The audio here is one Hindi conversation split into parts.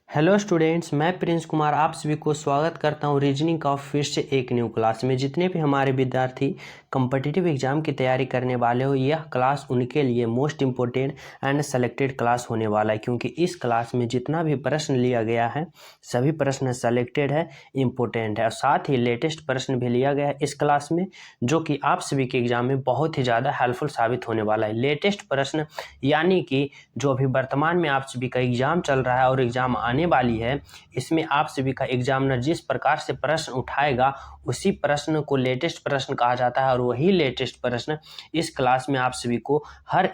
हेलो स्टूडेंट्स, मैं प्रिंस कुमार आप सभी को स्वागत करता हूं रीजनिंग का फिर से एक न्यू क्लास में। जितने भी हमारे विद्यार्थी कॉम्पिटिटिव एग्जाम की तैयारी करने वाले हो, यह क्लास उनके लिए most important and selected class होने वाला है, क्योंकि इस क्लास में जितना भी प्रश्न लिया गया है सभी प्रश्न सेलेक्टेड है, इम्पोर्टेंट है और साथ ही लेटेस्ट प्रश्न भी लिया गया है इस क्लास में, जो कि आप सभी के एग्जाम में बहुत ही ज़्यादा हेल्पफुल साबित होने वाला है। लेटेस्ट प्रश्न यानी कि जो अभी वर्तमान में आप सभी का एग्जाम चल रहा है और एग्जाम आने वाली है, इसमें आप सभी का एग्जामिनर जिस प्रकार से प्रश्न उठाएगा उसी प्रश्न को लेटेस्ट प्रश्न कहा जाता है। और वही लेटेस्ट प्रश्न इस क्लास में आप सभी को हर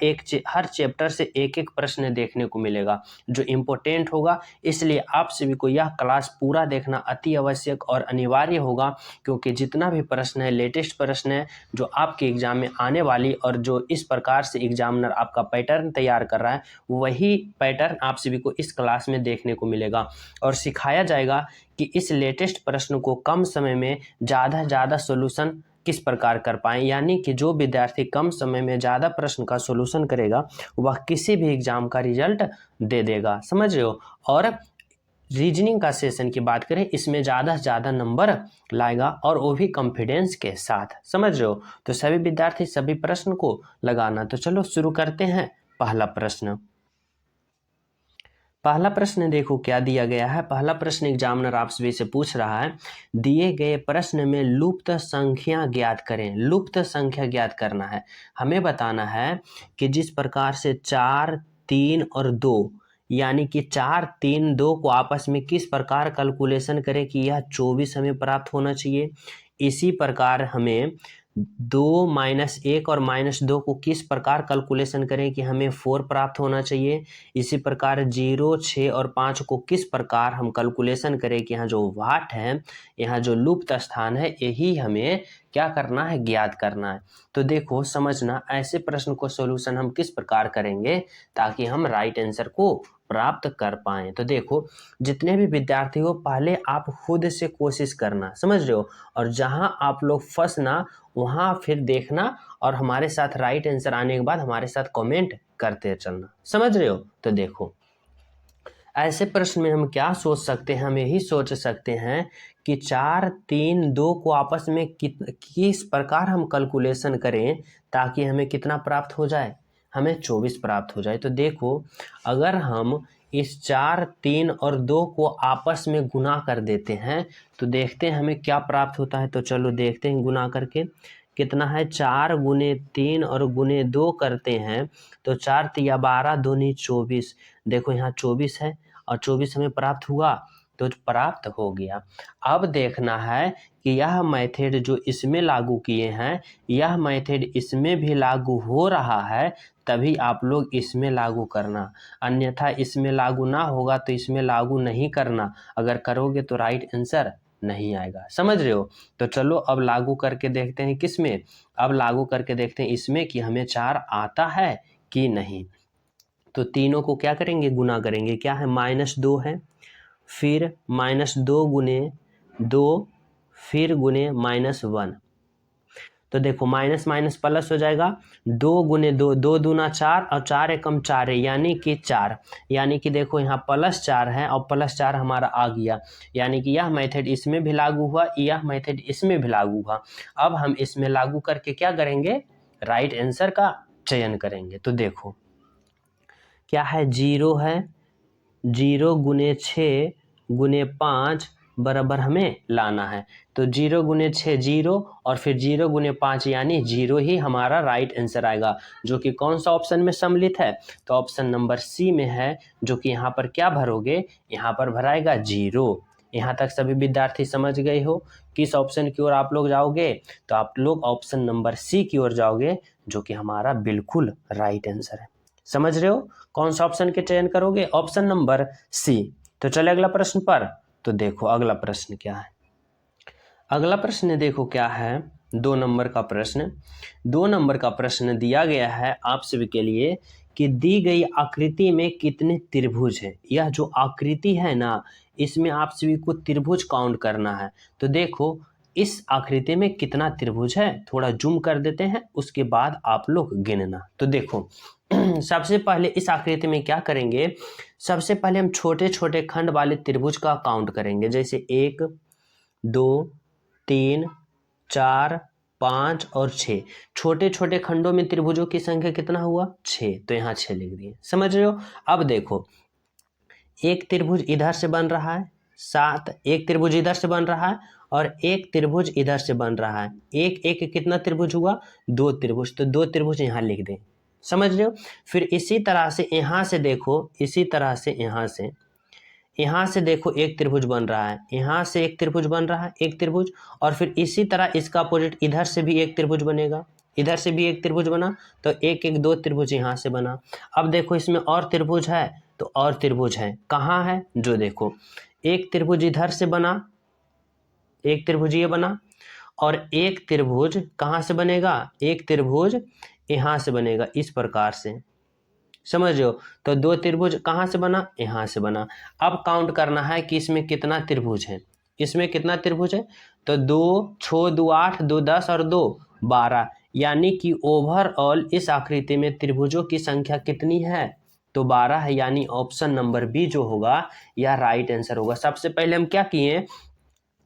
चैप्टर से एक एक प्रश्न देखने को मिलेगा जो इम्पोर्टेंट होगा। इसलिए आप सभी को यह क्लास पूरा देखना अति आवश्यक और अनिवार्य होगा, क्योंकि जितना भी प्रश्न है लेटेस्ट प्रश्न है जो आपके एग्जाम में आने वाली और जो इस प्रकार से एग्जामिनर आपका पैटर्न तैयार कर रहा है वही पैटर्न आप सभी को इस क्लास में देखने को मिलेगा और सिखाया जाएगा कि इस लेटेस्ट प्रश्न को कम समय में ज़्यादा से ज़्यादा सोल्यूशन किस प्रकार कर पाएं। यानी कि जो विद्यार्थी कम समय में ज़्यादा प्रश्न का सोल्यूशन करेगा वह किसी भी एग्जाम का रिजल्ट दे देगा, समझ रहे हो। और रीजनिंग का सेशन की बात करें, इसमें ज़्यादा से ज़्यादा नंबर लाएगा और वो भी कॉन्फिडेंस के साथ, समझ रहे हो। तो सभी विद्यार्थी सभी प्रश्न को लगाना। तो चलो शुरू करते हैं। पहला प्रश्न देखो क्या दिया गया है। पहला प्रश्न एग्जामिनर आप सभी से पूछ रहा है, दिए गए प्रश्न में लुप्त संख्या ज्ञात करें। लुप्त संख्या ज्ञात करना है, हमें बताना है कि जिस प्रकार से 4, 3 और 2 यानी कि 4, 3, 2 को आपस में किस प्रकार कैलकुलेशन करें कि यह 24 हमें प्राप्त होना चाहिए। इसी प्रकार हमें 2, -1 और -2 को किस प्रकार कैलकुलेशन करें कि हमें 4 प्राप्त होना चाहिए। इसी प्रकार 0, 6 और 5 को किस प्रकार हम कैलकुलेशन करें कि यहाँ जो वाट है, यहाँ जो लुप्त स्थान है, यही हमें क्या करना है, ज्ञात करना है। तो देखो समझना, ऐसे प्रश्न को सॉल्यूशन हम किस प्रकार करेंगे ताकि हम राइट आंसर को प्राप्त कर पाएं। तो देखो जितने भी विद्यार्थी हो, पहले आप खुद से कोशिश करना, समझ रहे हो, और जहां आप लोग फंसना वहां फिर देखना और हमारे साथ राइट आंसर आने के बाद हमारे साथ कमेंट करते चलना, समझ रहे हो। तो देखो ऐसे प्रश्न में हम क्या सोच सकते हैं, हम यही सोच सकते हैं कि 4, 3, 2 को आपस में किस प्रकार हम कैलकुलेशन करें ताकि हमें कितना प्राप्त हो जाए, हमें 24 प्राप्त हो जाए। तो देखो अगर हम इस 4, 3 और 2 को आपस में गुना कर देते हैं तो देखते हैं हमें क्या प्राप्त होता है। तो चलो देखते हैं गुना करके कितना है। 4 गुने 3 और गुने 2 करते हैं तो 4 तिया 12, 2 नी 24। देखो यहाँ 24 है और 24 हमें प्राप्त हुआ तो प्राप्त हो गया। अब देखना है कि यह मेथड जो इसमें लागू किए हैं, यह मेथड इसमें भी लागू हो रहा है, तभी आप लोग इसमें लागू करना, अन्यथा इसमें लागू ना होगा तो इसमें लागू नहीं करना। अगर करोगे तो राइट आंसर नहीं आएगा, समझ रहे हो। तो चलो अब लागू करके देखते हैं किसमें, अब लागू करके देखते हैं इसमें कि हमें 4 आता है कि नहीं। तो तीनों को क्या करेंगे, गुना करेंगे। क्या है, -2 है, फिर -2 गुने 2, फिर गुने -1। तो देखो माइनस माइनस प्लस हो जाएगा। 2 गुने 2, 2 दूना 4 और 4 एकम 4 है यानी कि 4। यानी कि देखो यहाँ +4 है और +4 हमारा आ गया, यानी कि यह मेथड इसमें भी लागू हुआ, यह मेथड इसमें भी लागू हुआ। अब हम इसमें लागू करके क्या करेंगे, राइट आंसर का चयन करेंगे। तो देखो क्या है, 0 है, 0 गुने 6 गुने 5 बराबर हमें लाना है। तो 0 गुने 6 0 और फिर 0 गुने 5 यानी 0 ही हमारा राइट आंसर आएगा, जो कि कौन सा ऑप्शन में सम्मिलित है, तो ऑप्शन नंबर सी में है, जो कि यहाँ पर क्या भरोगे, यहाँ पर भराएगा 0। यहाँ तक सभी विद्यार्थी समझ गए हो किस ऑप्शन की ओर आप लोग जाओगे, तो आप लोग ऑप्शन नंबर सी की ओर जाओगे, जो कि हमारा बिल्कुल राइट आंसर है। समझ रहे हो कौन सा ऑप्शन के चयन करोगे, ऑप्शन नंबर सी। तो चले अगला प्रश्न पर। तो देखो अगला प्रश्न क्या है, अगला प्रश्न देखो क्या है, 2 नंबर का प्रश्न। 2 नंबर का प्रश्न दिया गया है आप सभी के लिए कि दी गई आकृति में कितने त्रिभुज हैं। यह जो आकृति है ना, इसमें आप सभी को त्रिभुज काउंट करना है। तो देखो इस आकृति में कितना त्रिभुज है, थोड़ा जूम कर देते हैं, उसके बाद आप लोग गिनना। तो देखो सबसे पहले इस आकृति में क्या करेंगे, सबसे पहले हम छोटे छोटे खंड वाले त्रिभुज का काउंट करेंगे, जैसे 1 2 3 4 5 और 6। छोटे छोटे खंडों में त्रिभुजों की संख्या कितना हुआ, 6, तो यहाँ 6 लिख दिए। समझ रहे हो। अब देखो एक त्रिभुज इधर से बन रहा है 7, एक त्रिभुज इधर से बन रहा है और एक त्रिभुज इधर से बन रहा है। एक एक कितना त्रिभुज हुआ, 2 त्रिभुज, तो 2 त्रिभुज यहाँ लिख दें। समझ रहे हो। फिर इसी तरह से यहाँ से देखो, इसी तरह से यहाँ से देखो एक त्रिभुज बन रहा है, यहाँ से एक त्रिभुज बन रहा है, एक त्रिभुज, और फिर इसी तरह इसका अपोजिट इधर से भी एक त्रिभुज बनेगा, इधर से भी एक त्रिभुज बना, तो एक एक 2 त्रिभुज यहाँ से बना। अब देखो इसमें और त्रिभुज है, तो और त्रिभुज है, कहाँ है, जो देखो एक त्रिभुज इधर से बना, एक त्रिभुज ये बना, और एक त्रिभुज कहाँ से बनेगा, एक त्रिभुज यहाँ से बनेगा, इस प्रकार से। समझ रहे हो। तो 2 त्रिभुज कहाँ से बना, यहाँ से बना। अब काउंट करना है कि इसमें कितना त्रिभुज है, इसमें कितना त्रिभुज है, तो 2 6 2 8 2 10 और 2 12, यानी कि ओवरऑल इस आकृति में त्रिभुजों की संख्या कितनी है, तो 12 है, यानी ऑप्शन नंबर बी जो होगा यह राइट आंसर होगा। सबसे पहले हम क्या किए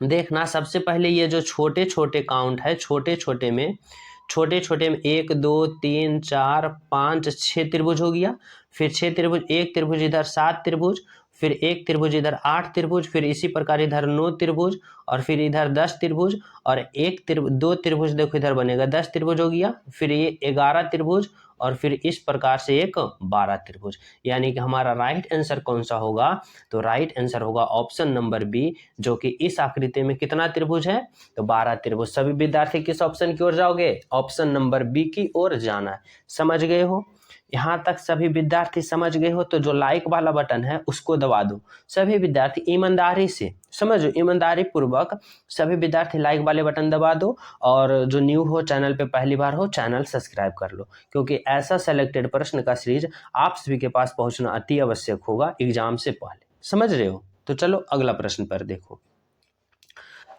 देखना, सबसे पहले ये जो छोटे छोटे काउंट है, छोटे छोटे में 1 2 3 4 5 6 त्रिभुज हो गया। फिर 6 त्रिभुज, एक त्रिभुज इधर 7 त्रिभुज, फिर एक त्रिभुज इधर 8 त्रिभुज, फिर इसी प्रकार इधर 9 त्रिभुज, और फिर इधर 10 त्रिभुज, और एक त्रिभुज 2 त्रिभुज देखो इधर बनेगा, 10 त्रिभुज हो गया। फिर ये 11 त्रिभुज, और फिर इस प्रकार से एक 12 त्रिभुज। यानी कि हमारा राइट आंसर कौन सा होगा, तो राइट आंसर होगा ऑप्शन नंबर बी, जो कि इस आकृति में कितना त्रिभुज है, तो 12 त्रिभुज। सभी विद्यार्थी किस ऑप्शन की ओर जाओगे, ऑप्शन नंबर बी की ओर जाना है। समझ गए हो। यहाँ तक सभी विद्यार्थी समझ गए हो, तो जो लाइक वाला बटन है उसको दबा दो। सभी विद्यार्थी ईमानदारी से समझो, ईमानदारी पूर्वक सभी विद्यार्थी लाइक वाले बटन दबा दो, और जो न्यू हो चैनल पे पहली बार हो चैनल सब्सक्राइब कर लो, क्योंकि ऐसा सेलेक्टेड प्रश्न का सीरीज आप सभी के पास पहुंचना अति आवश्यक होगा एग्जाम से पहले। समझ रहे हो। तो चलो अगला प्रश्न पर देखो।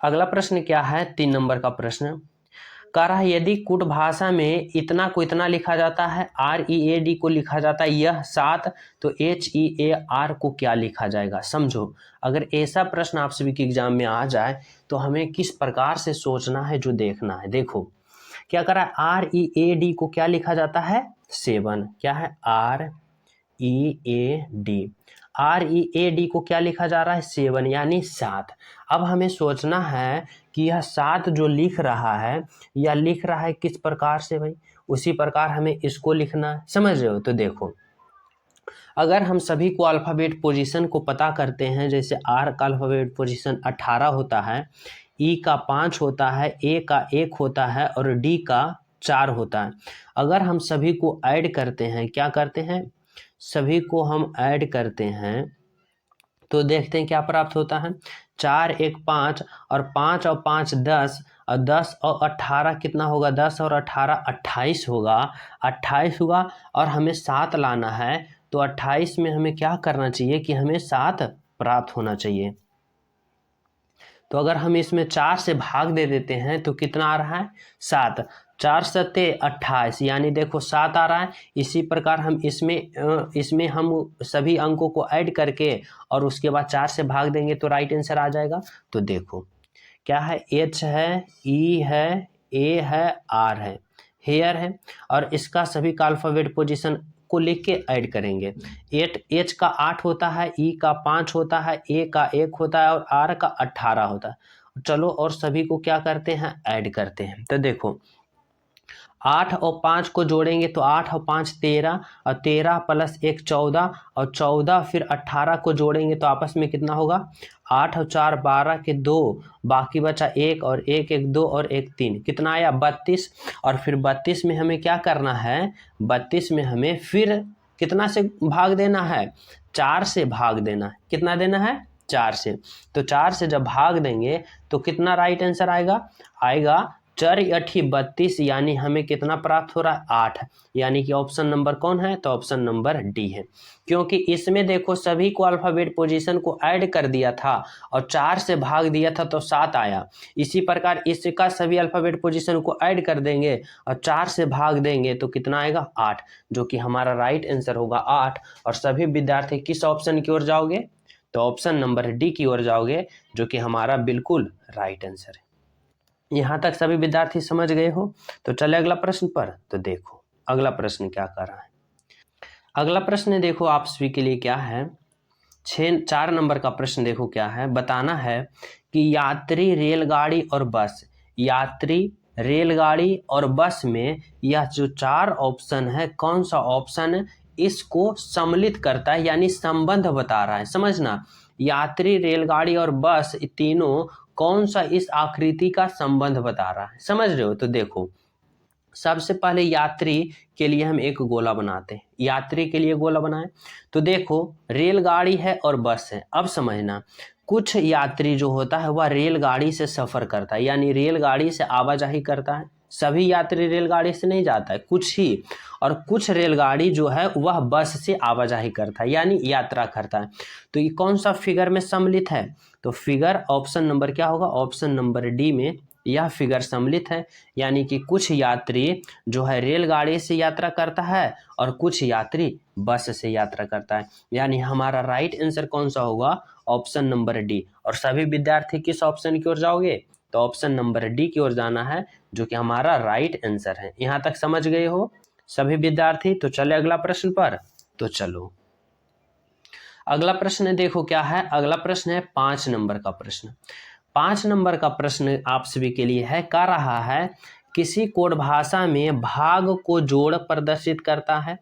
अगला प्रश्न क्या है, 3 नंबर का प्रश्न कह रहा है, यदि कूट भाषा में इतना को इतना लिखा जाता है, READ को लिखा जाता है यह 7, तो HEAR को क्या लिखा जाएगा। समझो, अगर ऐसा प्रश्न आप सभी के एग्जाम में आ जाए तो हमें किस प्रकार से सोचना है, जो देखना है। देखो क्या कर रहा है, READ को क्या लिखा जाता है, 7। क्या है, READ को क्या लिखा जा रहा है, 7, यानी 7। अब हमें सोचना है कि यह 7 जो लिख रहा है, यह लिख रहा है किस प्रकार से भाई, उसी प्रकार हमें इसको लिखना है। समझ रहे हो। तो देखो अगर हम सभी को अल्फ़ाबेट पोजीशन को पता करते हैं, जैसे R का अल्फ़ाबेट पोजीशन 18 होता है, E का 5 होता है, A का 1 होता है और D का 4 होता है। अगर हम सभी को ऐड करते हैं, क्या करते हैं, सभी को हम ऐड करते हैं, तो देखते हैं क्या प्राप्त होता है। 4 1 5 और 5 और 5 10, और 10 और 18 कितना होगा, 10 और 18 28 होगा, 28 होगा, और हमें 7 लाना है। तो 28 में हमें क्या करना चाहिए कि हमें 7 प्राप्त होना चाहिए। तो अगर हम इसमें 4 से भाग दे देते हैं तो कितना आ रहा है, 7। 4 सत्ते 28, यानी देखो 7 आ रहा है। इसी प्रकार हम इसमें हम सभी अंकों को ऐड करके और उसके बाद 4 से भाग देंगे तो राइट आंसर आ जाएगा। तो देखो क्या है, H है, E है, A है, R है, हेयर है, और इसका सभी का अल्फ़ाबेट पोजीशन को लिख के ऐड करेंगे। H का 8 होता है, E का 5 होता है, A का 1 होता है और R का 18 होता है। चलो और सभी को क्या करते हैं, ऐड करते हैं। तो देखो 8 और 5 को जोड़ेंगे तो 8 और 5 13, और 13 प्लस 1 14, और 14 फिर 18 को जोड़ेंगे तो आपस में कितना होगा, 8 और 4 12 के 2, बाकी बचा 1 और 1 1 2 और 1 3, कितना आया 32। और फिर 32 में हमें क्या करना है, 32 में हमें फिर कितना से भाग देना है, 4 से भाग देना है। कितना देना है, 4 से। तो 4 से जब भाग देंगे तो कितना राइट आंसर आएगा, 4 अठी 32, यानी हमें कितना प्राप्त हो रहा है 8, यानी कि ऑप्शन नंबर कौन है, तो ऑप्शन नंबर डी है। क्योंकि इसमें देखो सभी को अल्फाबेट पोजीशन को ऐड कर दिया था और 4 से भाग दिया था तो 7 आया। इसी प्रकार इसका सभी अल्फाबेट पोजीशन को ऐड कर देंगे और 4 से भाग देंगे तो कितना आएगा 8, जो कि हमारा राइट आंसर होगा 8। और सभी विद्यार्थी किस ऑप्शन की ओर जाओगे, तो ऑप्शन नंबर डी की ओर जाओगे, जो कि हमारा बिल्कुल राइट आंसर है। यहाँ तक सभी विद्यार्थी समझ गए हो। तो चले अगला प्रश्न पर। तो देखो अगला प्रश्न क्या कर रहा है। अगला प्रश्न देखो आप सभी के लिए क्या है, 4 नंबर का प्रश्न देखो क्या है। बताना है कि यात्री रेलगाड़ी और बस, यात्री रेलगाड़ी और बस में यह जो 4 ऑप्शन है कौन सा ऑप्शन इसको सम्मिलित करता है, यानी संबंध बता रहा है। समझना, यात्री रेलगाड़ी और बस तीनों कौन सा इस आकृति का संबंध बता रहा है, समझ रहे हो। तो देखो सबसे पहले यात्री के लिए हम एक गोला बनाते हैं, यात्री के लिए गोला बनाएं। तो देखो रेलगाड़ी है और बस है। अब समझना, कुछ यात्री जो होता है वह रेलगाड़ी से सफर करता है, यानी रेलगाड़ी से आवाजाही करता है। सभी यात्री रेलगाड़ी से नहीं जाता है, कुछ ही। और कुछ रेलगाड़ी जो है वह बस से आवाजाही करता है, यानी यात्रा करता है। तो ये कौन सा फिगर में सम्मिलित है, तो फिगर ऑप्शन नंबर क्या होगा, ऑप्शन नंबर डी में यह फिगर सम्मिलित है। यानी कि कुछ यात्री जो है रेलगाड़ी से यात्रा करता है और कुछ यात्री बस से यात्रा करता है, यानी हमारा राइट आंसर कौन सा होगा, ऑप्शन नंबर डी। और सभी विद्यार्थी किस ऑप्शन की ओर जाओगे, तो ऑप्शन नंबर डी की ओर जाना है, जो कि हमारा राइट आंसर है। यहाँ तक समझ गए हो सभी विद्यार्थी। तो चले अगला प्रश्न पर। तो चलो अगला प्रश्न देखो क्या है। अगला प्रश्न है 5 नंबर का प्रश्न। 5 नंबर का प्रश्न आप सभी के लिए है, कह रहा है किसी कोड भाषा में भाग को जोड़ प्रदर्शित करता है,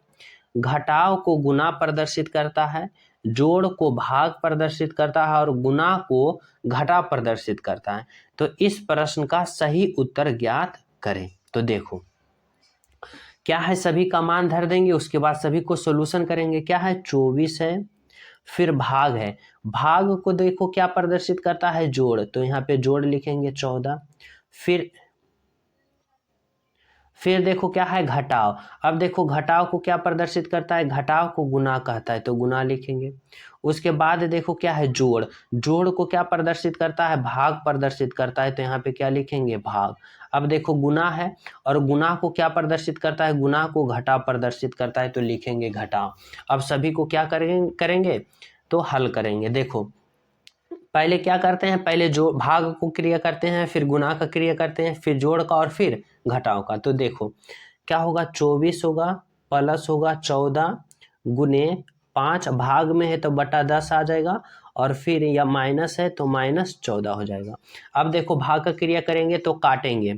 घटाव को गुना प्रदर्शित करता है, जोड़ को भाग प्रदर्शित करता है और गुना को घटा प्रदर्शित करता है। तो इस प्रश्न का सही उत्तर ज्ञात करें। तो देखो क्या है, सभी का मान धर देंगे, उसके बाद सभी को सोल्यूशन करेंगे। क्या है, 24 है, फिर भाग है, भाग को देखो क्या प्रदर्शित करता है, जोड़, तो यहाँ पे जोड़ लिखेंगे 14। फिर देखो क्या है, घटाव। अब देखो घटाव को क्या प्रदर्शित करता है, घटाव को गुना कहता है, तो गुना लिखेंगे। उसके बाद देखो क्या है, जोड़, जोड़ को क्या प्रदर्शित करता है, भाग प्रदर्शित करता है, तो यहाँ पे क्या लिखेंगे, भाग। अब देखो गुना है और गुना को क्या प्रदर्शित करता है, गुना को घटाव प्रदर्शित करता है, तो लिखेंगे घटाव। अब सभी को क्या करेंगे तो हल करेंगे। देखो पहले क्या करते हैं, पहले जो भाग को क्रिया करते हैं, फिर गुना का क्रिया करते हैं, फिर जोड़ का और फिर घटाव का। तो देखो क्या होगा, 24 होगा प्लस होगा 14 गुने 5, भाग में है तो बटा 10 आ जाएगा, और फिर या माइनस है तो माइनस 14 हो जाएगा। अब देखो भाग का क्रिया करेंगे तो काटेंगे,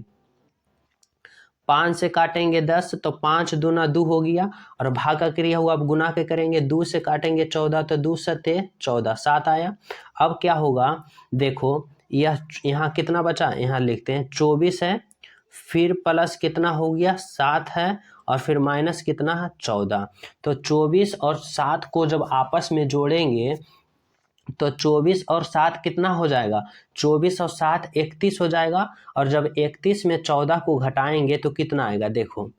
5 से काटेंगे 10 तो 5 दूना 2 हो गया, और भाग का क्रिया हुआ। अब गुना के करेंगे 2 से काटेंगे 14 तो 2 सते 14, 7 आया। अब क्या होगा, देखो यह यहाँ कितना बचा, यहाँ लिखते हैं 24 है, फिर प्लस कितना हो गया 7 है, और फिर माइनस कितना है 14। तो 24 और 7 को जब आपस में जोड़ेंगे तो 24 और 7 कितना हो जाएगा, 24 और 7 31 हो जाएगा। और जब 31 में 14 को घटाएंगे तो कितना आएगा, देखो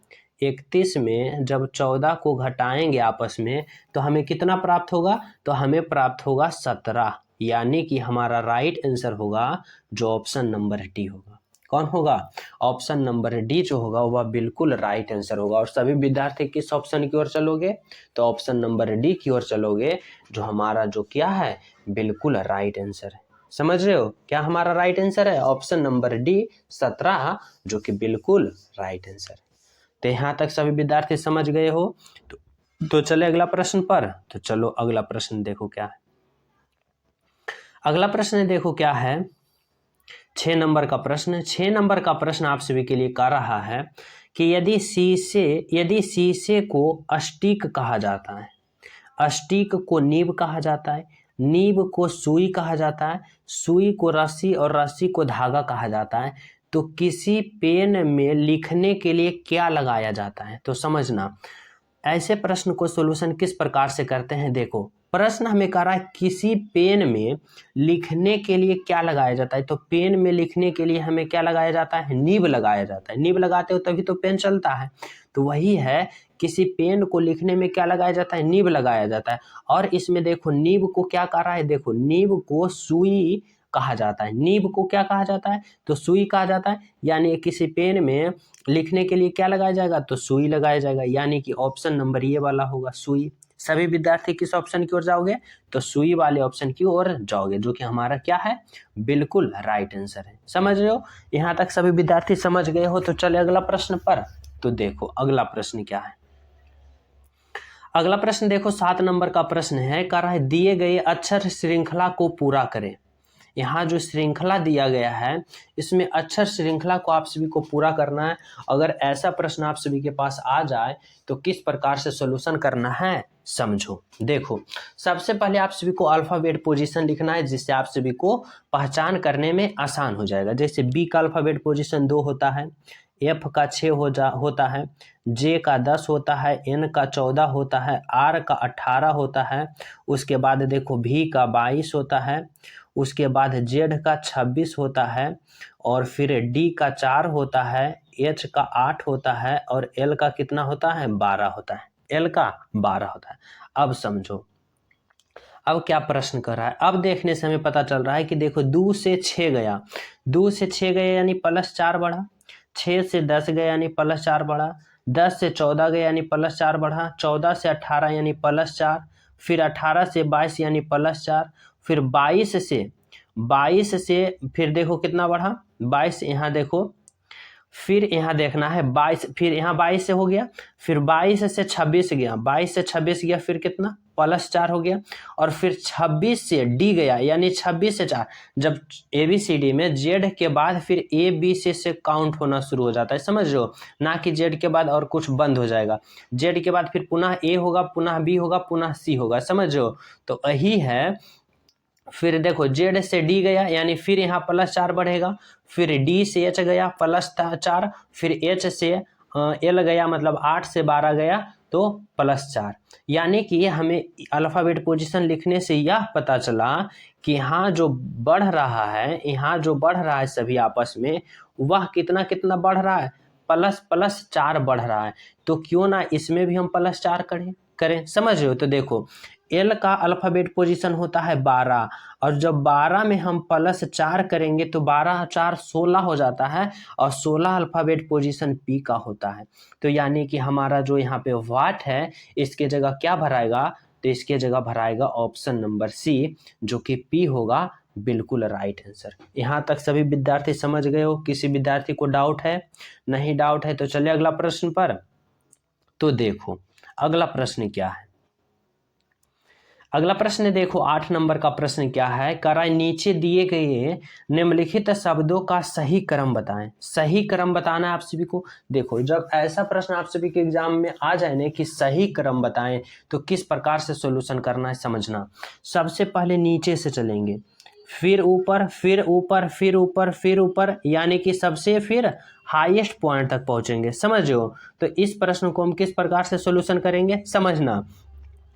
31 में जब 14 को घटाएंगे आपस में तो हमें कितना प्राप्त होगा, तो हमें प्राप्त होगा 17। यानी कि हमारा राइट आंसर होगा जो ऑप्शन नंबर डी होगा। कौन होगा, ऑप्शन नंबर डी जो होगा वह बिल्कुल राइट आंसर होगा। और सभी विद्यार्थी किस ऑप्शन की ओर चलोगे, तो ऑप्शन नंबर डी की ओर चलोगे, जो हमारा जो क्या है बिल्कुल राइट आंसर है। समझ रहे हो क्या हमारा राइट आंसर है, ऑप्शन नंबर डी 17, जो कि बिल्कुल राइट आंसर है। तो यहाँ तक सभी विद्यार्थी समझ गए हो। तो चले अगला प्रश्न पर। तो चलो अगला प्रश्न देखो क्या है। अगला प्रश्न देखो क्या है, 6 नंबर का प्रश्न। 6 नंबर का प्रश्न आप सभी के लिए कह रहा है कि यदि शीशे को अस्टिक कहा जाता है, अस्टिक को नीब कहा जाता है, नीब को सुई कहा जाता है, सुई को रस्सी और रस्सी को धागा कहा जाता है, तो किसी पेन में लिखने के लिए क्या लगाया जाता है। तो समझना, ऐसे प्रश्न को सॉल्यूशन किस प्रकार से करते हैं। देखो प्रश्न हमें कह रहा है किसी पेन में लिखने के लिए क्या लगाया जाता है। तो पेन में लिखने के लिए हमें क्या लगाया जाता है, निब लगाया जाता है। निब लगाते हो तभी तो पेन चलता है। तो वही है, किसी पेन को लिखने में क्या लगाया जाता है, निब लगाया जाता है। और इसमें देखो निब को क्या कह रहा है, देखो निब को सुई कहा जाता है। निब को क्या कहा जाता है, तो सुई कहा जाता है। यानी किसी पेन में लिखने के लिए क्या लगाया जाएगा, तो सुई लगाया जाएगा। यानी कि ऑप्शन नंबर ये वाला होगा, सुई। सभी विद्यार्थी किस ऑप्शन की ओर जाओगे, तो सुई वाले ऑप्शन की ओर जाओगे, जो कि हमारा क्या है, बिल्कुल राइट आंसर है। समझ रहे हो, यहाँ तक सभी विद्यार्थी समझ गए हो। तो चले अगला प्रश्न पर। तो देखो अगला प्रश्न क्या है। अगला प्रश्न देखो 7 नंबर का प्रश्न है, कह रहा है दिए गए अक्षर श्रृंखला को पूरा करें। यहाँ जो श्रृंखला दिया गया है, इसमें अक्षर श्रृंखला को आप सभी को पूरा करना है। अगर ऐसा प्रश्न आप सभी के पास आ जाए तो किस प्रकार से सॉल्यूशन करना है, समझो। देखो सबसे पहले आप सभी को अल्फाबेट पोजीशन लिखना है, जिससे आप सभी को पहचान करने में आसान हो जाएगा। जैसे बी का अल्फाबेट पोजीशन 2 होता है, एफ का 6 होता है, जे का 10 होता है, एन का 14 होता है, आर का 18 होता है, उसके बाद देखो भी का 22 होता है, उसके बाद जेड का 26 होता है, और फिर डी का 4 होता है, एच का 8 होता है, और एल का कितना होता है, 12 होता है। एल का 12 होता है। अब समझो अब क्या प्रश्न कर रहा है। अब देखने से हमें पता चल रहा है कि देखो 2 से 6 गया, 2 से 6 गया यानी +4 बढ़ा, 6 से 10 गया यानी +4 बढ़ा, 10 से 14 गया यानी +4 बढ़ा, 14 से 18 यानी +4, फिर 18 से 22 यानी +4, फिर 22 से फिर देखो कितना बढ़ा, 22, यहाँ देखो फिर यहाँ देखना है 22, फिर यहाँ 22 से हो गया, फिर 22 से 26 गया, 22 से 26 गया, फिर कितना +4 हो गया, और फिर 26 से डी गया यानी 26 से 4। जब ABCD में जेड के बाद फिर ABC से काउंट होना शुरू हो जाता है, समझ रहे हो, ना कि जेड के बाद और कुछ बंद हो जाएगा। जेड के बाद फिर पुनः A होगा, पुनः B होगा, पुनः C होगा, समझ रहे हो। तो यही है। फिर देखो जेड से डी गया यानी फिर यहाँ +4 बढ़ेगा, फिर डी से एच गया +4, फिर एच से एल गया, मतलब 8 से 12 गया तो +4। यानी कि हमें अल्फाबेट पोजीशन लिखने से यह पता चला कि यहाँ जो बढ़ रहा है, यहाँ जो बढ़ रहा है सभी आपस में, वह कितना कितना बढ़ रहा है, +4 बढ़ रहा है। तो क्यों ना इसमें भी हम +4 करें, समझ रहे हो। तो देखो एल का अल्फाबेट पोजीशन होता है 12, और जब 12 में हम +4 करेंगे तो 12 4 16 हो जाता है, और 16 अल्फाबेट पोजीशन पी का होता है। तो यानी कि हमारा जो यहाँ पे वाट है, इसके जगह क्या भराएगा, तो इसके जगह भराएगा ऑप्शन नंबर सी, जो कि पी होगा, बिल्कुल राइट आंसर। यहाँ तक सभी विद्यार्थी समझ गए हो। किसी विद्यार्थी को डाउट है, नहीं डाउट है तो चलिए अगला प्रश्न पर। तो देखो अगला प्रश्न क्या है। अगला प्रश्न देखो 8 नंबर का प्रश्न क्या है, करा नीचे दिए गए निम्नलिखित शब्दों का सही क्रम बताएं। सही क्रम बताना है आप सभी को। देखो जब ऐसा प्रश्न आप सभी के एग्जाम में आ जाए ना कि सही क्रम बताएं, तो किस प्रकार से सॉल्यूशन करना है समझना। सबसे पहले नीचे से चलेंगे, फिर ऊपर, फिर ऊपर, फिर ऊपर, फिर ऊपर, यानी कि सबसे फिर हाईएस्ट पॉइंट तक पहुंचेंगे, समझ रहे हो। तो इस प्रश्न को हम किस प्रकार से सॉल्यूशन करेंगे समझना।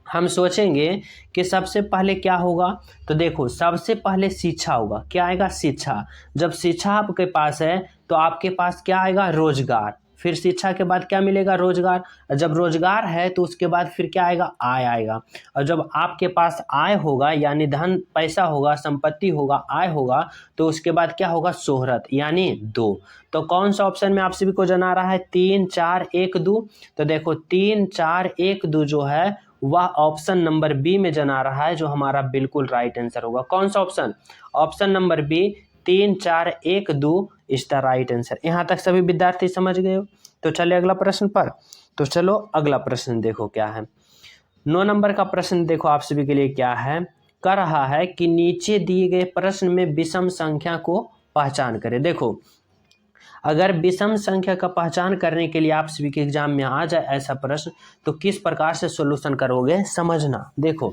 हम सोचेंगे कि सबसे पहले क्या होगा, तो देखो सबसे पहले शिक्षा होगा। क्या आएगा, शिक्षा। जब शिक्षा आपके पास है तो आपके पास क्या आएगा, रोजगार। फिर शिक्षा के बाद क्या मिलेगा, रोजगार। जब रोजगार है तो उसके बाद फिर क्या आएगा, आय आएगा। और जब आपके पास आय होगा यानी धन पैसा होगा, संपत्ति होगा, आय होगा, तो उसके बाद क्या होगा, शोहरत, यानी 2। तो कौन सा ऑप्शन में आप सभी को जना रहा है, 3 4 1 2। तो देखो 3 4 1 2 जो है वह ऑप्शन नंबर बी में जना रहा है, जो हमारा बिल्कुल राइट आंसर होगा। कौन सा option, option number B, 3 4 1 2 is the right answer. यहाँ तक सभी विद्यार्थी समझ गए हो। तो चलिए अगला प्रश्न पर। तो चलो अगला प्रश्न देखो क्या है। 9 नंबर का प्रश्न देखो आप सभी के लिए क्या है, कह रहा है कि नीचे दिए गए प्रश्न में विषम संख्या को पहचान करें। देखो अगर विषम संख्या का पहचान करने के लिए आप सभी के एग्जाम में आ जाए ऐसा प्रश्न, तो किस प्रकार से सॉल्यूशन करोगे समझना। देखो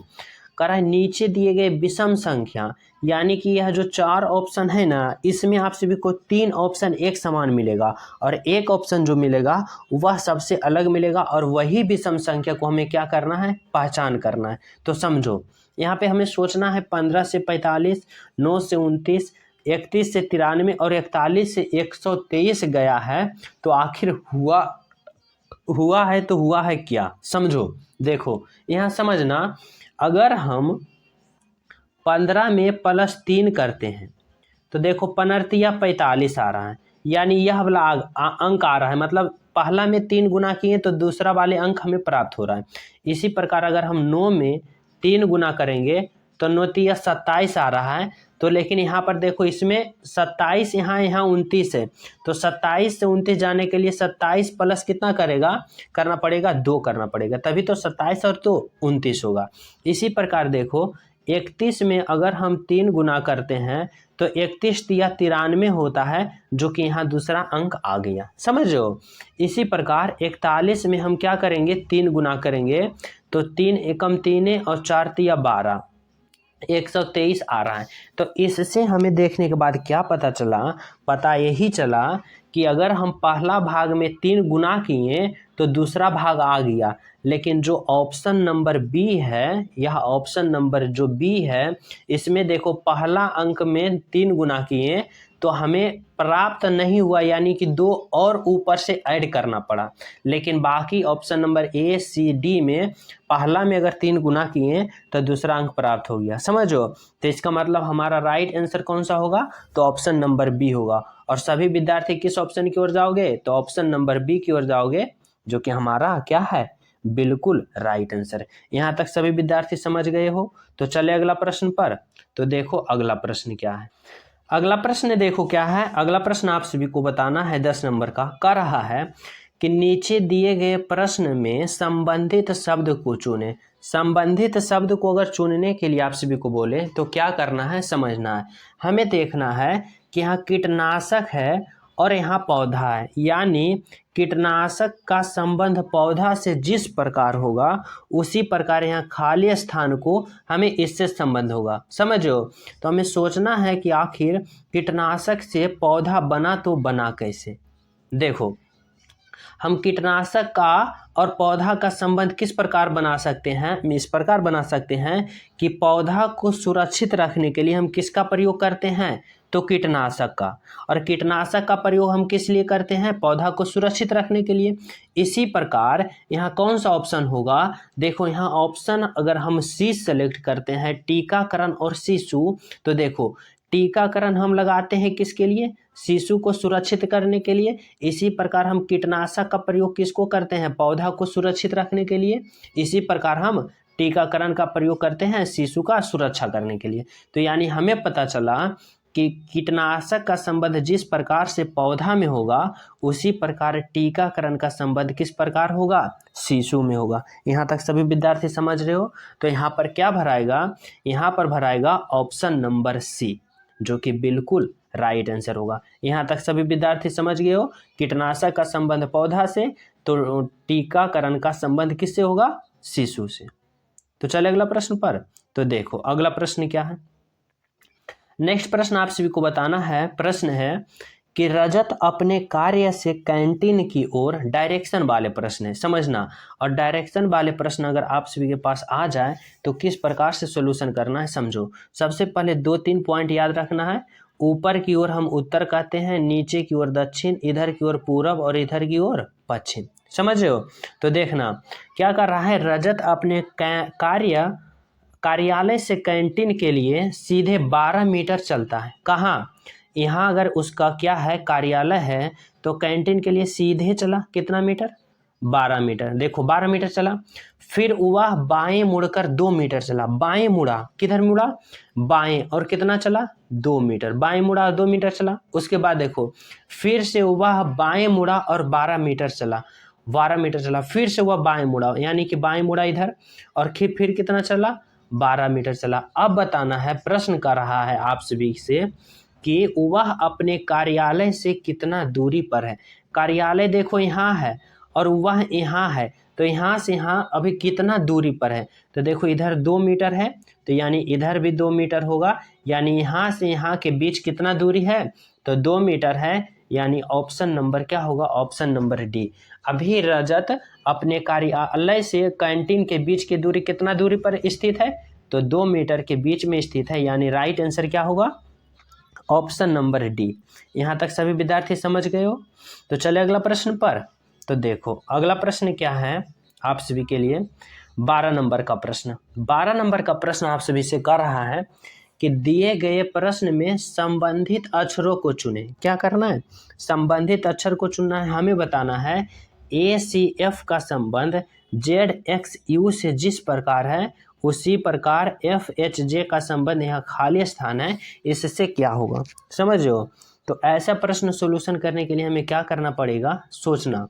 कह रहा है नीचे दिए गए विषम संख्या, यानी कि यह जो 4 ऑप्शन है ना, इसमें आप सभी को 3 ऑप्शन एक समान मिलेगा और एक ऑप्शन जो मिलेगा वह सबसे अलग मिलेगा, और वही विषम संख्या को हमें क्या करना है, पहचान करना है। तो समझो यहाँ पे हमें सोचना है 15 से 45, 9 से 29, 31 से 93 और 41 से 123 गया है, तो आखिर हुआ है तो हुआ है क्या, समझो। देखो यहाँ समझना, अगर हम 15 में +3 करते हैं तो देखो 15 45 आ रहा है, यानी यह वाला अंक आ रहा है, मतलब पहला में 3 गुना किए तो दूसरा वाले अंक हमें प्राप्त हो रहा है। इसी प्रकार अगर हम 9 में 3 गुना करेंगे तो 9 तिया 27 आ रहा है, तो लेकिन यहाँ पर देखो इसमें 27 यहाँ 29 है, तो 27 से 29 जाने के लिए 27 प्लस कितना करना पड़ेगा 2 करना पड़ेगा, तभी तो 27 और तो 29 होगा। इसी प्रकार देखो 31 में अगर हम 3 गुना करते हैं तो 31 तिया 93 होता है, जो कि यहाँ दूसरा अंक आ गया, समझ रहे हो। इसी प्रकार 41 में हम क्या करेंगे, 3 गुना करेंगे तो 3 एकम 3 और 4 तिया 12, 123 आ रहा है। तो इससे हमें देखने के बाद क्या पता यही चला कि अगर हम पहला भाग में 3 गुना किए तो दूसरा भाग आ गया, लेकिन जो ऑप्शन नंबर बी है, यह ऑप्शन नंबर जो बी है, इसमें देखो पहला अंक में 3 गुना किए तो हमें प्राप्त नहीं हुआ, यानी कि 2 और ऊपर से ऐड करना पड़ा। लेकिन बाकी option number A C D में पहला में अगर 3 गुना किए तो दूसरा अंक प्राप्त हो गया, समझो। तो इसका मतलब हमारा राइट आंसर कौन सा होगा, तो ऑप्शन नंबर बी होगा। और सभी विद्यार्थी किस ऑप्शन की ओर जाओगे, तो ऑप्शन नंबर बी की ओर जाओगे, जो कि हमारा क्या है, बिल्कुल राइट आंसर। यहाँ तक सभी विद्यार्थी समझ गए हो। तो चले अगला प्रश्न पर। तो देखो अगला प्रश्न क्या है। अगला प्रश्न देखो क्या है। अगला प्रश्न आप सभी को बताना है 10 नंबर का। कह रहा है कि नीचे दिए गए प्रश्न में संबंधित शब्द को चुने। संबंधित शब्द को अगर चुनने के लिए आप सभी को बोले तो क्या करना है, समझना है। हमें देखना है कि यहाँ कीटनाशक है और यहाँ पौधा है, यानी कीटनाशक का संबंध पौधा से जिस प्रकार होगा उसी प्रकार यहाँ खाली स्थान को हमें इससे संबंध होगा, समझो। तो हमें सोचना है कि आखिर कीटनाशक से पौधा बना तो बना कैसे। देखो हम कीटनाशक का और पौधा का संबंध किस प्रकार बना सकते हैं, इस प्रकार बना सकते हैं कि पौधा को सुरक्षित रखने के लिए हम किसका प्रयोग करते हैं, तो कीटनाशक का। और कीटनाशक का प्रयोग हम किस लिए करते हैं, पौधा को सुरक्षित रखने के लिए। इसी प्रकार यहाँ कौन सा ऑप्शन होगा, देखो यहाँ ऑप्शन अगर हम सी सेलेक्ट करते हैं, टीकाकरण और शिशु, तो देखो टीकाकरण हम लगाते हैं किसके लिए, शिशु को सुरक्षित करने के लिए। इसी प्रकार हम कीटनाशक का प्रयोग किसको करते हैं, पौधा को सुरक्षित रखने के लिए। इसी प्रकार हम टीकाकरण का प्रयोग करते हैं शिशु का सुरक्षा करने के लिए। तो यानी हमें पता चला कि कीटनाशक का संबंध जिस प्रकार से पौधा में होगा उसी प्रकार टीकाकरण का संबंध किस प्रकार होगा, शिशु में होगा। यहाँ तक सभी विद्यार्थी समझ रहे हो। तो यहाँ पर क्या भराएगा, यहाँ पर भराएगा ऑप्शन नंबर सी, जो कि बिल्कुल राइट आंसर होगा। यहाँ तक सभी विद्यार्थी समझ गए हो। कीटनाशक का संबंध पौधा से, तो टीकाकरण का संबंध किससे होगा, शिशु से। तो चले अगला प्रश्न पर। तो देखो अगला प्रश्न क्या है। नेक्स्ट प्रश्न आप सभी को बताना है। प्रश्न है कि रजत अपने कार्य से कैंटीन की ओर, डायरेक्शन वाले प्रश्न है, समझना। और डायरेक्शन वाले प्रश्न अगर आप सभी के पास आ जाए तो किस प्रकार से सॉल्यूशन करना है, समझो। सबसे पहले 2-3 पॉइंट याद रखना है। ऊपर की ओर हम उत्तर कहते हैं, नीचे की ओर दक्षिण, इधर की ओर पूरब और इधर की ओर पश्चिम, समझ रहे हो। तो देखना क्या कर रहा है, रजत अपने कार्यालय से कैंटीन के लिए सीधे 12 मीटर चलता है। कहाँ, यहाँ अगर उसका क्या है, कार्यालय है, तो कैंटीन के लिए सीधे चला कितना मीटर, 12 मीटर। देखो 12 मीटर चला, फिर वह बाएं मुड़कर 2 मीटर चला। बाएं मुड़ा, किधर मुड़ा, बाएं, और कितना चला, 2 मीटर। बाएं मुड़ा 2 मीटर चला। उसके बाद देखो फिर से वह बाएं मुड़ा और 12 मीटर चला, 12 मीटर चला। फिर से वह बाएं मुड़ा, यानी कि बाएं मुड़ा इधर, और फिर कितना चला, 12 मीटर चला। अब बताना है, प्रश्न कर रहा है आप सभी से कि वह अपने कार्यालय से कितना दूरी पर है। कार्यालय देखो यहाँ है और वह यहाँ है, तो यहाँ से यहाँ अभी कितना दूरी पर है, तो देखो इधर 2 मीटर है, तो यानी इधर भी 2 मीटर होगा, यानी यहाँ से यहाँ के बीच कितना दूरी है, तो 2 मीटर है, यानी ऑप्शन नंबर क्या होगा, ऑप्शन नंबर डी। अभी रजत अपने कार्यालय से कैंटीन के बीच की दूरी कितना दूरी पर स्थित है, तो 2 मीटर के बीच में स्थित है, यानी राइट आंसर क्या होगा, ऑप्शन नंबर डी। यहाँ तक सभी विद्यार्थी समझ गए हो। तो चले अगला प्रश्न पर। तो देखो अगला प्रश्न क्या है आप सभी के लिए, 12 नंबर का प्रश्न। 12 नंबर का प्रश्न आप सभी से कर रहा है कि दिए गए प्रश्न में संबंधित अक्षरों को चुनें। क्या करना है, संबंधित अक्षर को चुनना है। हमें बताना है ACF का संबंध ZXU से जिस प्रकार है उसी प्रकार FHJ का संबंध यहाँ खाली स्थान है, इससे क्या होगा, समझ रहे हो। तो ऐसा प्रश्न सॉल्यूशन करने के लिए हमें क्या करना पड़ेगा, सोचना।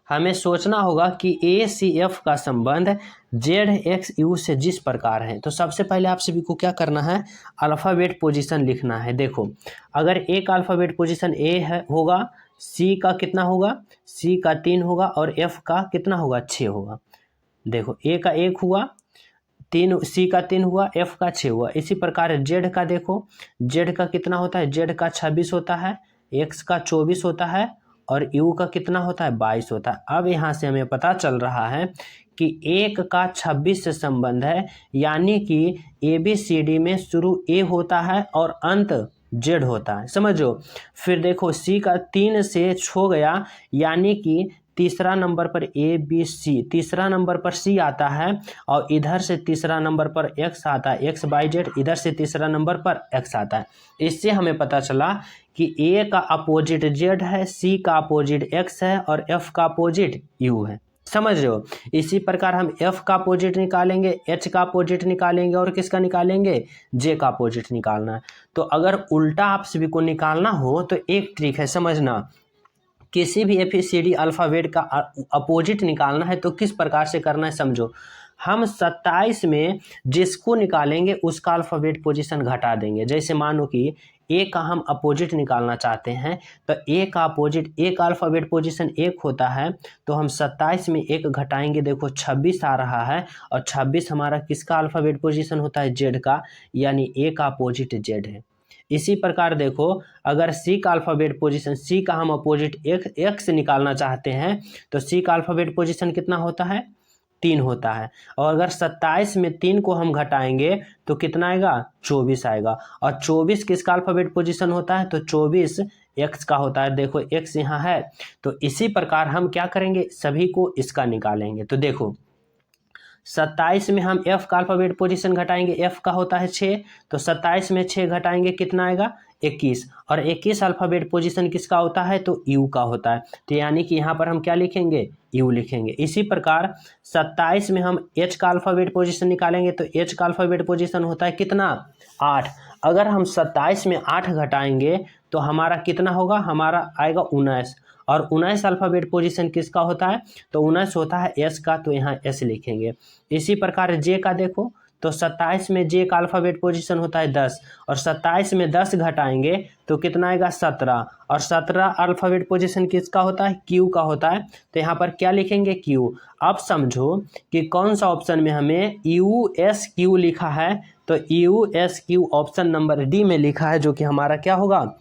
हमें सोचना होगा कि ACF का संबंध ZXU से जिस प्रकार है। तो सबसे पहले आप सभी को क्या करना है, अल्फ़ाबेट पोजीशन लिखना है। देखो अगर एक अल्फ़ाबेट पोजीशन A है होगा, C का कितना होगा, C का 3 होगा, और F का कितना होगा, 6 होगा। देखो A का 1 हुआ, 3, C का 3 हुआ, F का 6 हुआ। इसी प्रकार Z का देखो, Z का कितना होता है, Z का 26 होता है, X का 24 होता है, और U का कितना होता है, 22 होता है। अब यहाँ से हमें पता चल रहा है कि 1 का 26 से संबंध है, यानी कि ABCD में शुरू A होता है और अंत Z होता है, समझो। फिर देखो C का 3 से छो गया, यानी कि तीसरा नंबर पर ABC, तीसरा नंबर पर C आता है, और इधर से तीसरा नंबर पर X आता है, XYZ, इधर से तीसरा नंबर पर X आता है। इससे हमें पता चला कि A का अपोजिट Z है, C का अपोजिट X है, और F का अपोजिट U है, समझ रहे हो। इसी प्रकार हम F का अपोजिट निकालेंगे, H का अपोजिट निकालेंगे, और किसका निकालेंगे, J का अपोजिट निकालना है। तो अगर उल्टा आप सभी को निकालना हो तो एक ट्रिक है, समझना। किसी भी ABCD अल्फ़ाबेट का अपोजिट निकालना है तो किस प्रकार से करना है, समझो। हम 27 में जिसको निकालेंगे उसका अल्फ़ाबेट पोजीशन घटा देंगे। जैसे मानो कि A का हम अपोजिट निकालना चाहते हैं, तो A का अपोजिट, A का अल्फ़ाबेट पोजीशन 1 होता है, तो हम 27 में 1 घटाएंगे, देखो 26 आ रहा है, और 26 हमारा किसका अल्फ़ाबेट पोजीशन होता है, Z का, यानी A का अपोजिट Z है। इसी प्रकार देखो अगर C का अल्फ़ाबेट पोजीशन, C का हम अपोजिट X निकालना चाहते हैं, तो C का अल्फ़ाबेट पोजीशन कितना होता है, 3 होता है, और अगर 27 में 3 को हम घटाएंगे तो कितना आएगा, 24 आएगा, और 24 किसका अल्फ़ाबेट पोजीशन होता है, तो 24 X का होता है। देखो X यहाँ है, तो इसी प्रकार हम क्या करेंगे, सभी को इसका निकालेंगे। तो देखो 27 में हम F का अल्फ़ाबेट पोजीशन घटाएंगे, F का होता है 6, तो 27 में 6 घटाएंगे कितना आएगा, 21, और 21 अल्फ़ाबेट पोजीशन किसका होता है, तो U का होता है। तो यानी कि यहाँ पर हम क्या लिखेंगे, U लिखेंगे। इसी प्रकार 27 में हम H का अल्फ़ाबेट पोजीशन निकालेंगे, तो H का अल्फ़ाबेट पोजीशन होता है कितना, 8। अगर हम 27 में 8 घटाएंगे तो हमारा कितना होगा, हमारा आएगा 19, और 19 अल्फ़ाबेट पोजीशन किसका होता है, तो 19 होता है S का, तो यहाँ S लिखेंगे। इसी प्रकार J का देखो, तो 27 में J का अल्फ़ाबेट पोजीशन होता है 10, और 27 में 10 घटाएंगे तो कितना आएगा, 17, और 17 अल्फ़ाबेट पोजीशन किसका होता है, Q का होता है। तो यहाँ पर क्या लिखेंगे, Q। अब समझो कि कौन सा ऑप्शन में हमें USQ लिखा है, तो USQ ऑप्शन नंबर डी में लिखा है, जो कि हमारा क्या होगा,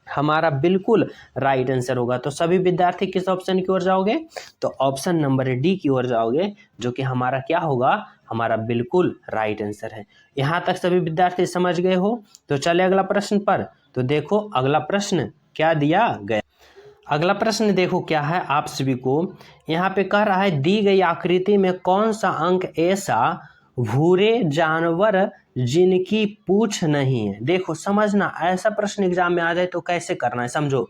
हमारा बिल्कुल राइट आंसर होगा। तो सभी विद्यार्थी किस ऑप्शन की ओर जाओगे, तो ऑप्शन नंबर डी की ओर जाओगे, जो कि हमारा क्या होगा, हमारा बिल्कुल राइट आंसर है। यहाँ तक सभी विद्यार्थी समझ गए हो। तो चले अगला प्रश्न पर। तो देखो अगला प्रश्न क्या दिया गया। अगला प्रश्न देखो क्या है आप सभी को, यहाँ पे कह रहा है दी गई आकृति में कौन सा अंक ऐसा भूरे जानवर जिनकी पूंछ नहीं है। देखो समझना, ऐसा प्रश्न एग्जाम में आ जाए तो कैसे करना है, समझो।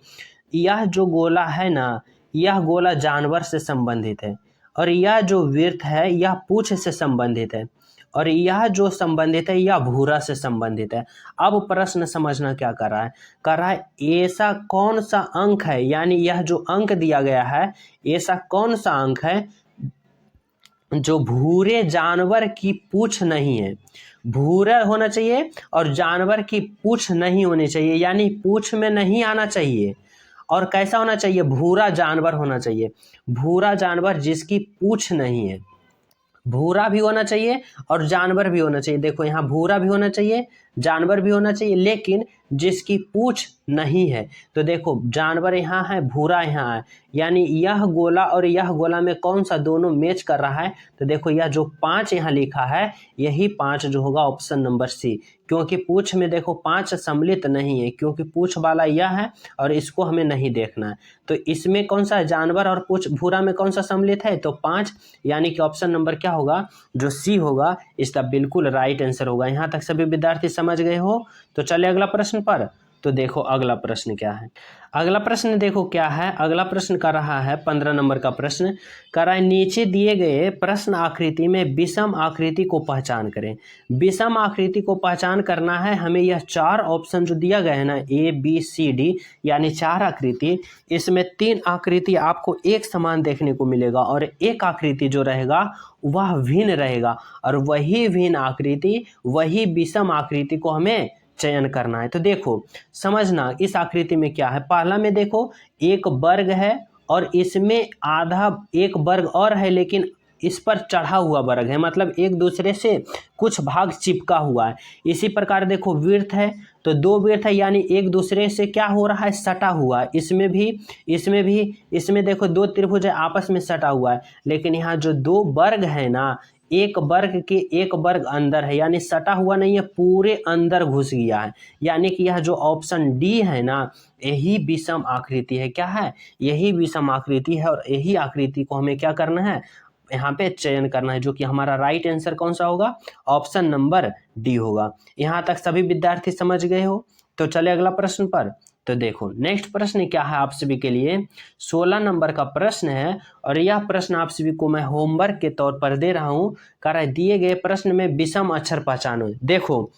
यह जो गोला है ना, यह गोला जानवर से संबंधित है, और यह जो वृत्त है यह पूंछ से संबंधित है, और यह जो संबंधित है यह भूरा से संबंधित है। अब प्रश्न समझना क्या कर रहा है, कर रहा है ऐसा कौन सा अंक है, यानी यह जो अंक दिया गया है ऐसा कौन सा अंक है जो भूरे जानवर की पूंछ नहीं है। भूरा होना चाहिए और जानवर की पूंछ नहीं होनी चाहिए, यानी पूंछ में नहीं आना चाहिए, और कैसा होना चाहिए, भूरा जानवर होना चाहिए, भूरा जानवर जिसकी पूंछ नहीं है, भूरा भी होना चाहिए और जानवर भी होना चाहिए। देखो यहाँ भूरा भी होना चाहिए, जानवर भी होना चाहिए, लेकिन जिसकी पूंछ नहीं है। तो देखो जानवर यहाँ है, भूरा यहाँ है, यानी यह गोला और यह गोला में कौन सा दोनों मैच कर रहा है। तो देखो यह जो 5 यहाँ लिखा है, यही 5 जो होगा ऑप्शन नंबर सी, क्योंकि पूंछ में देखो 5 सम्मिलित नहीं है, क्योंकि पूंछ वाला यह है और इसको हमें नहीं देखना है। तो इसमें कौन सा जानवर और पूंछ भूरा में कौन सा सम्मिलित है, तो 5, यानी कि ऑप्शन नंबर क्या होगा, जो सी होगा, इसका बिल्कुल राइट आंसर होगा। यहाँ तक सभी विद्यार्थी समझ गए हो। तो चले अगला प्रश्न पर। तो देखो अगला प्रश्न क्या है, अगला प्रश्न देखो क्या है, अगला प्रश्न कर रहा है 15 नंबर का प्रश्न कर रहा है, नीचे दिए गए प्रश्न आकृति में विषम आकृति को पहचान करें। विषम आकृति को पहचान करना है हमें। यह 4 ऑप्शन जो दिया गया है ना, ए बी सी डी, यानी 4 आकृति, इसमें 3 आकृति आपको एक समान देखने को मिलेगा और एक आकृति जो रहेगा वह भिन्न रहेगा, और वही भिन्न आकृति, वही विषम आकृति को हमें चयन करना है। तो देखो समझना इस आकृति में क्या है। पहला में देखो एक वर्ग है और इसमें आधा एक वर्ग और है, लेकिन इस पर चढ़ा हुआ वर्ग है, मतलब एक दूसरे से कुछ भाग चिपका हुआ है। इसी प्रकार देखो वृत्त है, तो 2 वृत्त है, यानी एक दूसरे से क्या हो रहा है, सटा हुआ है। इसमें देखो 2 त्रिभुज है, आपस में सटा हुआ है, लेकिन यहाँ जो 2 वर्ग है ना, एक वर्ग के एक वर्ग अंदर है, यानी सटा हुआ नहीं है, पूरे अंदर घुस गया है। यानी कि यह जो ऑप्शन डी है ना, यही विषम आकृति है। क्या है, यही विषम आकृति है, और यही आकृति को हमें क्या करना है, यहाँ पे चयन करना है, जो कि हमारा राइट आंसर कौन सा होगा, ऑप्शन नंबर डी होगा। यहाँ तक सभी विद्यार्थी समझ गए हो। तो चले अगला प्रश्न पर। तो देखो नेक्स्ट प्रश्न क्या है आप सभी के लिए, 16 नंबर का प्रश्न है, और यह प्रश्न आप सभी को मैं होमवर्क के तौर पर दे रहा हूँ। कह रहा है दिए गए प्रश्न में विषम अक्षर पहचानो। देखो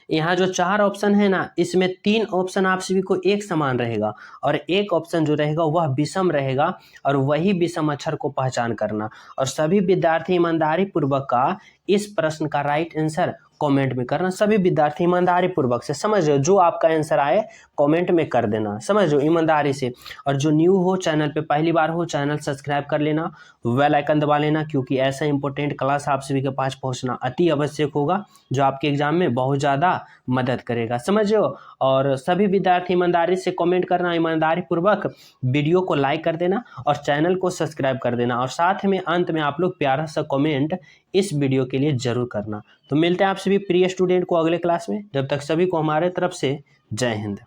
यहाँ जो 4 ऑप्शन है ना, इसमें 3 ऑप्शन आप सभी को एक समान रहेगा और एक ऑप्शन जो रहेगा वह विषम रहेगा, और वही विषम अक्षर को पहचान करना। और सभी विद्यार्थी ईमानदारी पूर्वक का इस प्रश्न का राइट आंसर कमेंट में करना। सभी विद्यार्थी ईमानदारी पूर्वक से समझ लो, जो आपका आंसर आए कमेंट में कर देना, समझ लो ईमानदारी से। और जो न्यू हो चैनल पे, पहली बार हो, चैनल सब्सक्राइब कर लेना, बेल आइकन दबा लेना, क्योंकि ऐसा इंपॉर्टेंट क्लास आप सभी के पास पहुंचना अति आवश्यक होगा, जो आपके एग्जाम में बहुत ज़्यादा मदद करेगा, समझ लो। और सभी विद्यार्थी ईमानदारी से कमेंट करना, ईमानदारी पूर्वक वीडियो को लाइक कर देना और चैनल को सब्सक्राइब कर देना, और साथ में अंत में आप लोग प्यारा सा कमेंट इस वीडियो के लिए जरूर करना। तो मिलते हैं आप सभी प्रिय स्टूडेंट को अगले क्लास में। जब तक सभी को हमारे तरफ से जय हिंद।